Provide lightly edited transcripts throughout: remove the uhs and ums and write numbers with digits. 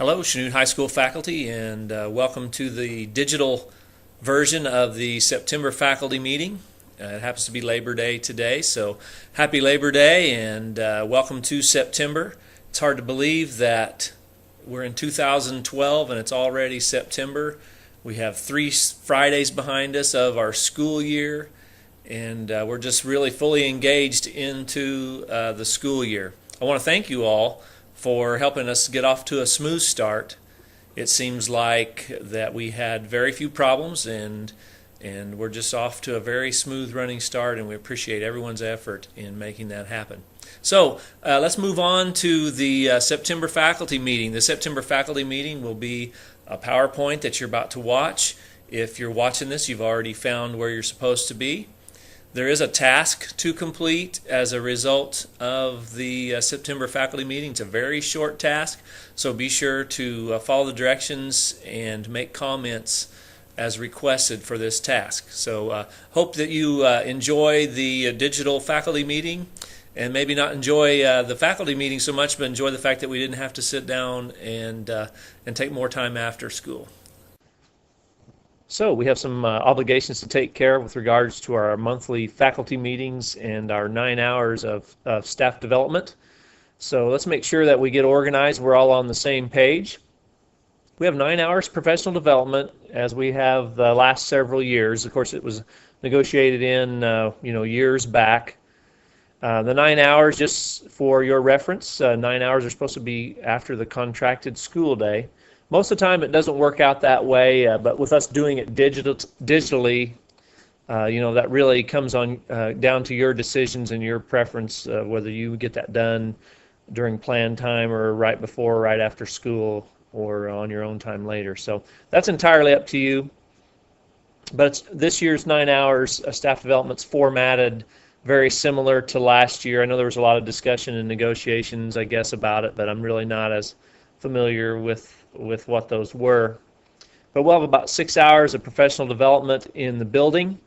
Hello, Chanute High School faculty, and welcome to the digital version of the September faculty meeting. It happens to be Labor Day today, so happy Labor Day and welcome to September. It's hard to believe that we're in 2012 and it's already September. We have 3 Fridays behind us of our school year, and we're just really fully engaged into the school year. I want to thank you all for helping us get off to a smooth start. It seems like that we had very few problems, and we're just off to a very smooth running start, and we appreciate everyone's effort in making that happen. So let's move on to the September faculty meeting. The September faculty meeting will be a PowerPoint that you're about to watch. If you're watching this, you've already found where you're supposed to be. There is a task to complete as a result of the September faculty meeting. It's a very short task, so be sure to follow the directions and make comments as requested for this task. So hope that you enjoy the digital faculty meeting, and maybe not enjoy the faculty meeting so much, but enjoy the fact that we didn't have to sit down and take more time after school. So we have some obligations to take care of with regards to our monthly faculty meetings and our 9 hours of staff development. So let's make sure that we get organized. We're all on the same page. We have 9 hours professional development, as we have the last several years. Of course, it was negotiated in years back. The 9 hours, just for your reference, 9 hours are supposed to be after the contracted school day. Most of the time it doesn't work out that way, but with us doing it digitally, that really comes on down to your decisions and your preference, whether you get that done during planned time or right before or right after school or on your own time later. So that's entirely up to you. But this year's 9 hours staff development's formatted very similar to last year. I know there was a lot of discussion and negotiations, I guess, about it, but I'm really not as familiar with what those were. But we'll have about 6 hours of professional development in the building,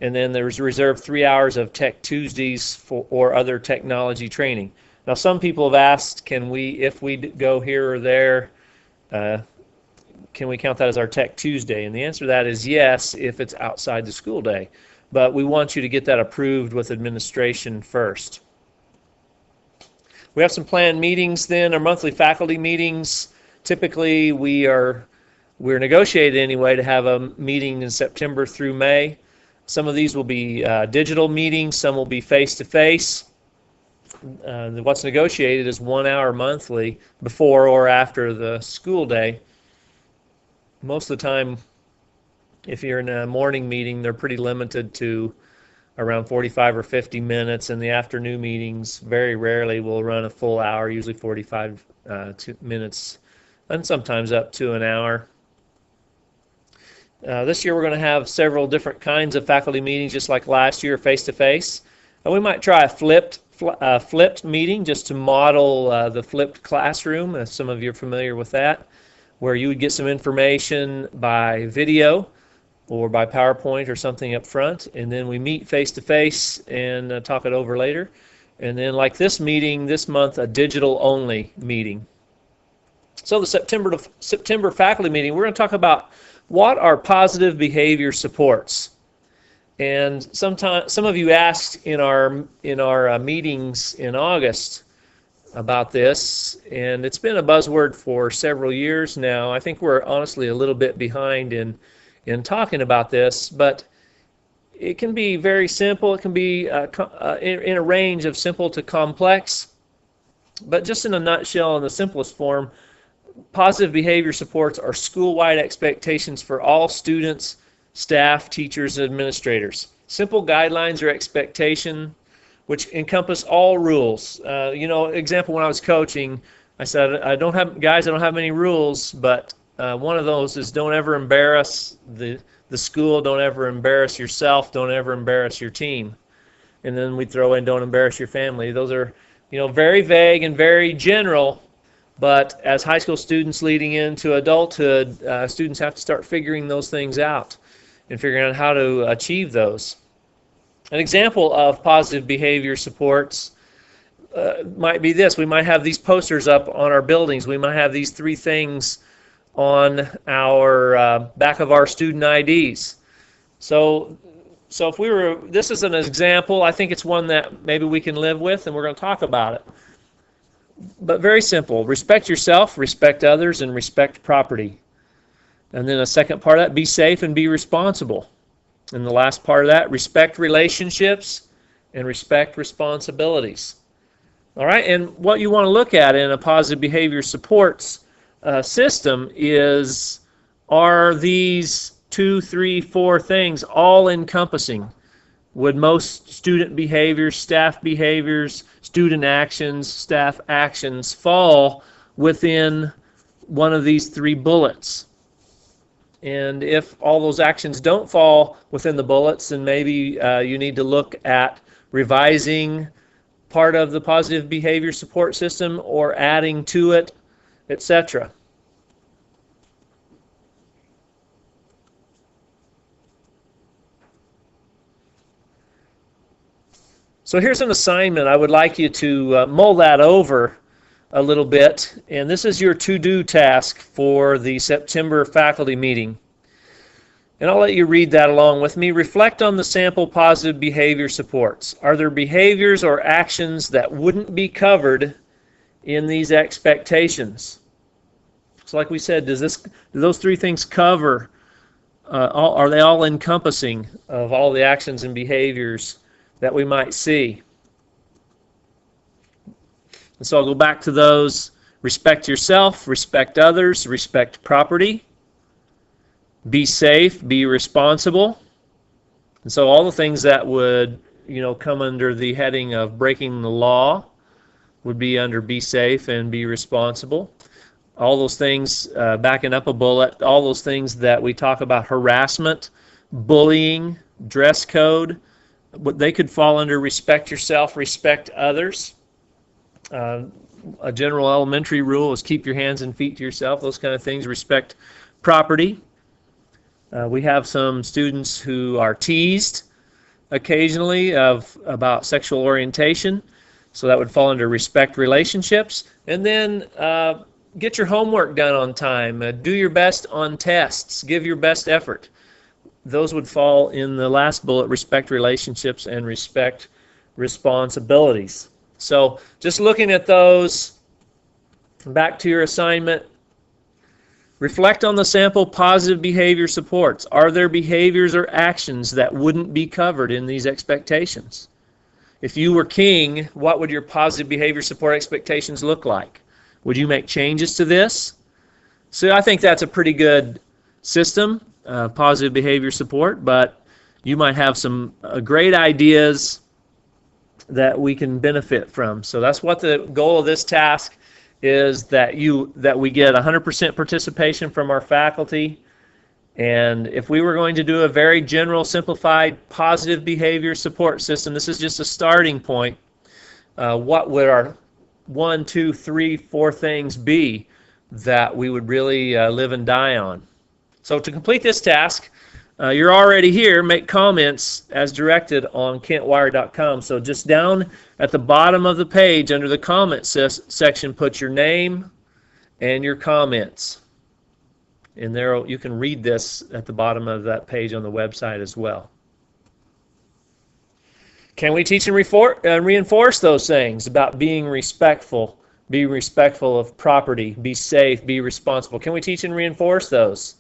and then there's reserved 3 hours of Tech Tuesdays or other technology training. Now, some people have asked, if we go here or there, can we count that as our Tech Tuesday? And the answer to that is yes, if it's outside the school day. But we want you to get that approved with administration first. We have some planned meetings then, our monthly faculty meetings. Typically, we're negotiated anyway to have a meeting in September through May. Some of these will be digital meetings, some will be face-to-face. What's negotiated is 1 hour monthly before or after the school day. Most of the time, if you're in a morning meeting, they're pretty limited to around 45 or 50 minutes, and the afternoon meetings very rarely will run a full hour, usually 45 minutes, and sometimes up to an hour. This year we're going to have several different kinds of faculty meetings, just like last year, face-to-face. We might try a flipped meeting just to model the flipped classroom, as some of you are familiar with that, where you would get some information by video or by PowerPoint or something up front, and then we meet face-to-face and talk it over later. And then, like this meeting this month, a digital-only meeting. So the September faculty meeting, we're going to talk about what are positive behavior supports. And some of you asked in our meetings in August about this, and it's been a buzzword for several years now. I think we're honestly a little bit behind in talking about this, but it can be very simple. It can be in a range of simple to complex. But just in a nutshell, in the simplest form, positive behavior supports are school-wide expectations for all students, staff, teachers, and administrators. Simple guidelines or expectation which encompass all rules. Example, when I was coaching, I said, I don't have many rules, but one of those is don't ever embarrass the school, don't ever embarrass yourself, don't ever embarrass your team. And then we throw in don't embarrass your family. Those are, very vague and very general, but as high school students leading into adulthood, students have to start figuring those things out and figuring out how to achieve those. An example of positive behavior supports might be this. We might have these posters up on our buildings. We might have these 3 things on our back of our student IDs. So if we were, this is an example. I think it's one that maybe we can live with, and we're going to talk about it. But very simple. Respect yourself, respect others, and respect property. And then a second part of that, be safe and be responsible. And the last part of that, respect relationships and respect responsibilities. All right, and what you want to look at in a positive behavior supports system is, are these 2, 3, 4 things all encompassing? Would most student behaviors, staff behaviors, student actions, staff actions fall within one of these 3 bullets? And if all those actions don't fall within the bullets, then maybe you need to look at revising part of the positive behavior support system or adding to it, etc. So here's an assignment. I would like you to mull that over a little bit. And this is your to-do task for the September faculty meeting. And I'll let you read that along with me. Reflect on the sample positive behavior supports. Are there behaviors or actions that wouldn't be covered in these expectations? So like we said, do those 3 things cover, are they all encompassing of all the actions and behaviors that we might see? And so I'll go back to those. Respect yourself, respect others, respect property, be safe, be responsible. And so all the things that would, come under the heading of breaking the law would be under be safe and be responsible. All those things, backing up a bullet, all those things that we talk about, harassment, bullying, dress code, they could fall under respect yourself, respect others. A general elementary rule is keep your hands and feet to yourself, those kind of things. Respect property. We have some students who are teased occasionally about sexual orientation, so that would fall under respect relationships. And then get your homework done on time. Do your best on tests. Give your best effort. Those would fall in the last bullet, respect relationships and respect responsibilities. So just looking at those, back to your assignment, reflect on the sample positive behavior supports. Are there behaviors or actions that wouldn't be covered in these expectations? If you were king, what would your positive behavior support expectations look like? Would you make changes to this? So I think that's a pretty good system, positive behavior support, but you might have some great ideas that we can benefit from. So that's what the goal of this task is, that we get 100% participation from our faculty. And if we were going to do a very general, simplified, positive behavior support system, this is just a starting point. What would our 1, 2, 3, 4 things be that we would really live and die on? So to complete this task, you're already here. Make comments as directed on kentwire.com. So just down at the bottom of the page under the comment section, put your name and your comments. And there you can read this at the bottom of that page on the website as well. Can we teach and reinforce those things about being respectful, be respectful of property, be safe, be responsible? Can we teach and reinforce those?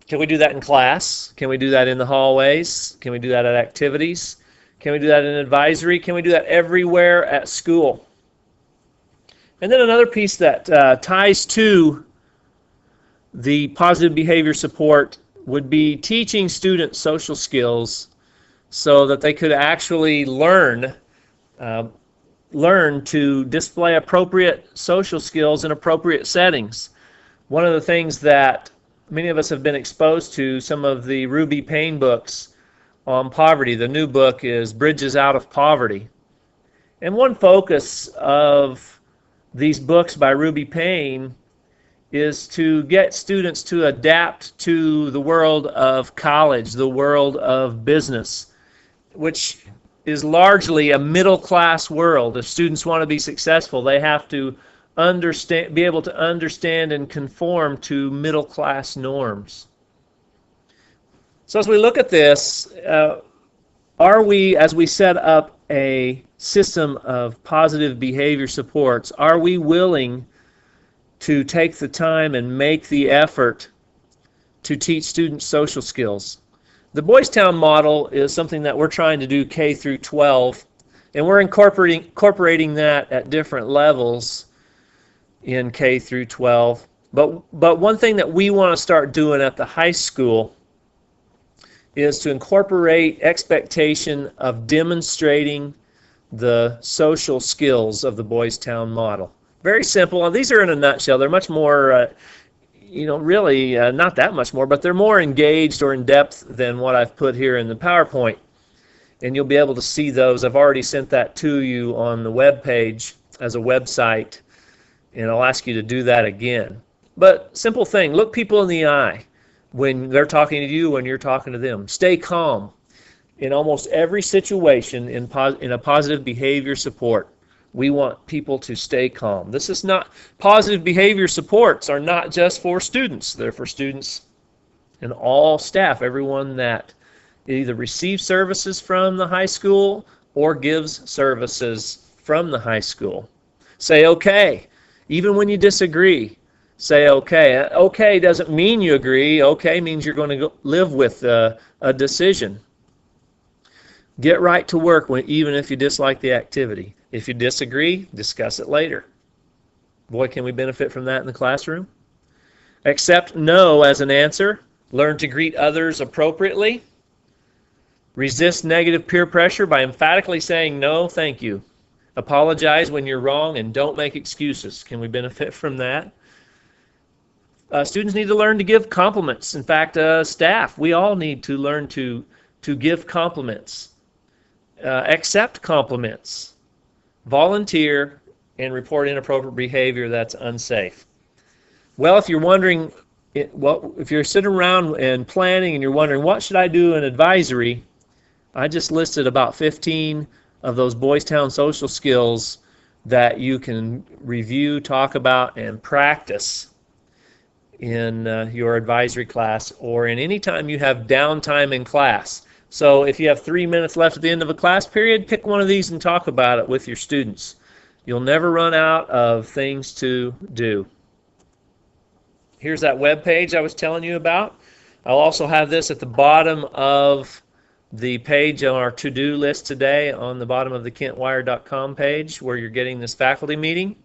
Can we do that in class? Can we do that in the hallways? Can we do that at activities? Can we do that in advisory? Can we do that everywhere at school? And then another piece that ties to the positive behavior support would be teaching students social skills so that they could actually learn to display appropriate social skills in appropriate settings. One of the things that many of us have been exposed to, some of the Ruby Payne books on poverty. The new book is Bridges Out of Poverty. And one focus of these books by Ruby Payne is to get students to adapt to the world of college, the world of business, which is largely a middle-class world. If students want to be successful, they have to be able to understand and conform to middle-class norms. So as we look at this, are we, as we set up a system of positive behavior supports, are we willing to take the time and make the effort to teach students social skills? The Boys Town model is something that we're trying to do K through 12, and we're incorporating that at different levels in K through 12. But one thing that we want to start doing at the high school is to incorporate expectation of demonstrating the social skills of the Boys Town model. Very simple. These are in a nutshell. They're much more, really not that much more, but they're more engaged or in depth than what I've put here in the PowerPoint. And you'll be able to see those. I've already sent that to you on the web page as a website, and I'll ask you to do that again. But simple thing, look people in the eye when they're talking to you, when you're talking to them. Stay calm. In almost every situation in a positive behavior support, we want people to stay calm. This is not, positive behavior supports are not just for students. They're for students and all staff, everyone that either receives services from the high school or gives services from the high school. Say okay, even when you disagree. Say okay. Okay doesn't mean you agree. Okay means you're going to live with a decision. Get right to work even if you dislike the activity. If you disagree, discuss it later. Boy, can we benefit from that in the classroom. Accept no as an answer. Learn to greet others appropriately. Resist negative peer pressure by emphatically saying no, thank you. Apologize when you're wrong and don't make excuses. Can we benefit from that? Students need to learn to give compliments. In fact, staff, we all need to learn to give compliments. Accept compliments. Volunteer and report inappropriate behavior that's unsafe. Well, if you're wondering, if you're sitting around and planning and you're wondering, what should I do in advisory? I just listed about 15 of those Boys Town social skills that you can review, talk about, and practice in your advisory class or in any time you have downtime in class. So if you have 3 minutes left at the end of a class period, pick one of these and talk about it with your students. You'll never run out of things to do. Here's that web page I was telling you about. I'll also have this at the bottom of the page on our to-do list today on the bottom of the kentwire.com page where you're getting this faculty meeting.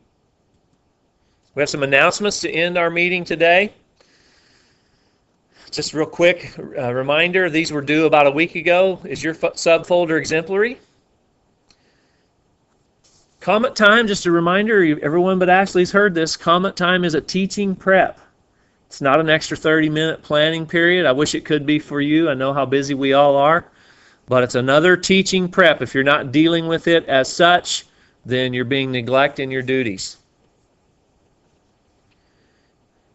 We have some announcements to end our meeting today. Just real quick reminder, these were due about a week ago. Is your subfolder exemplary? Comment time, just a reminder, everyone but Ashley's heard this, comment time is a teaching prep. It's not an extra 30-minute planning period. I wish it could be for you. I know how busy we all are. But it's another teaching prep. If you're not dealing with it as such, then you're being neglected in your duties.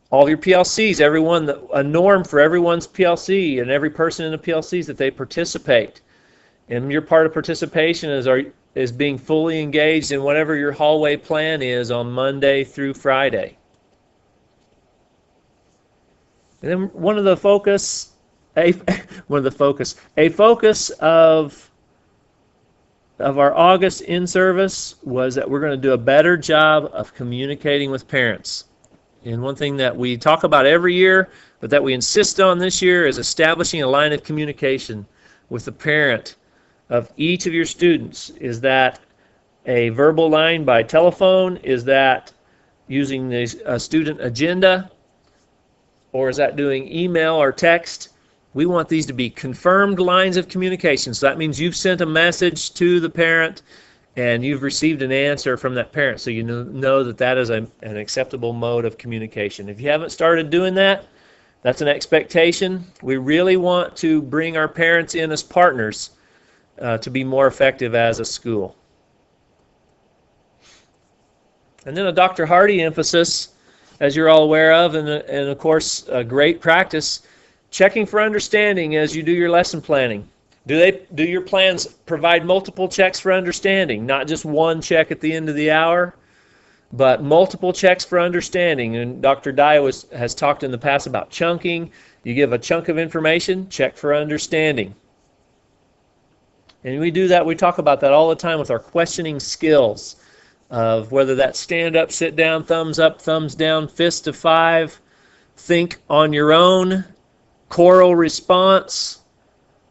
All of your PLCs, a norm for everyone's PLC and every person in the PLC is that they participate. And your part of participation is being fully engaged in whatever your hallway plan is on Monday through Friday. And then a focus of our August in-service was that we're going to do a better job of communicating with parents. And one thing that we talk about every year, but that we insist on this year, is establishing a line of communication with the parent of each of your students. Is that a verbal line by telephone? Is that using the student agenda? Or is that doing email or text? We want these to be confirmed lines of communication. So that means you've sent a message to the parent and you've received an answer from that parent, so you know that that is an acceptable mode of communication. If you haven't started doing that, that's an expectation. We really want to bring our parents in as partners to be more effective as a school. And then a Dr. Hardy emphasis, as you're all aware of, and of course a great practice, checking for understanding as you do your lesson planning. Do your plans provide multiple checks for understanding, not just one check at the end of the hour, but multiple checks for understanding? And Dr. Dye has talked in the past about chunking. You give a chunk of information, check for understanding. And we do that, we talk about that all the time with our questioning skills of whether that's stand up, sit down, thumbs up, thumbs down, fist to 5, think on your own, choral response,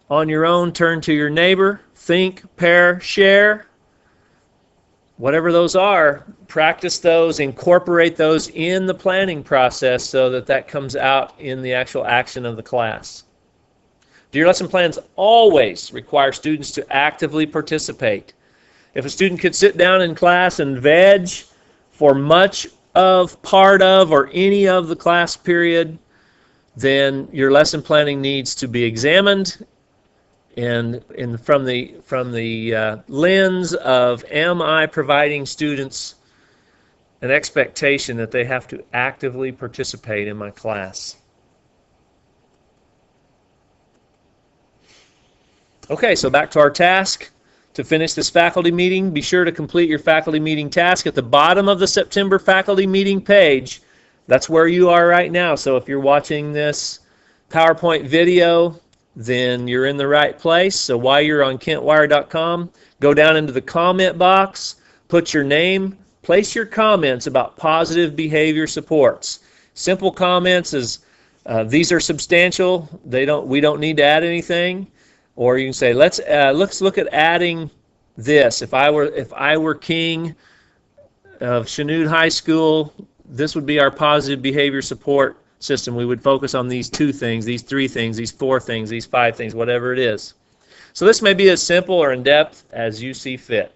on your own, turn to your neighbor, think, pair, share. Whatever those are, practice those, incorporate those in the planning process so that that comes out in the actual action of the class. Do your lesson plans always require students to actively participate? If a student could sit down in class and veg for much of, part of, or any of the class period, then your lesson planning needs to be examined and from the lens of, am I providing students an expectation that they have to actively participate in my class? Okay, so back to our task. To finish this faculty meeting, be sure to complete your faculty meeting task at the bottom of the September faculty meeting page. That's where you are right now. So if you're watching this PowerPoint video, then you're in the right place. So while you're on kentwire.com, go down into the comment box, put your name, place your comments about positive behavior supports. Simple comments is these are substantial. We don't need to add anything. Or you can say, let's look at adding this. If I were king of Chanute High School, this would be our positive behavior support system. We would focus on these 2 things, these 3 things, these 4 things, these 5 things, whatever it is. So this may be as simple or in depth as you see fit.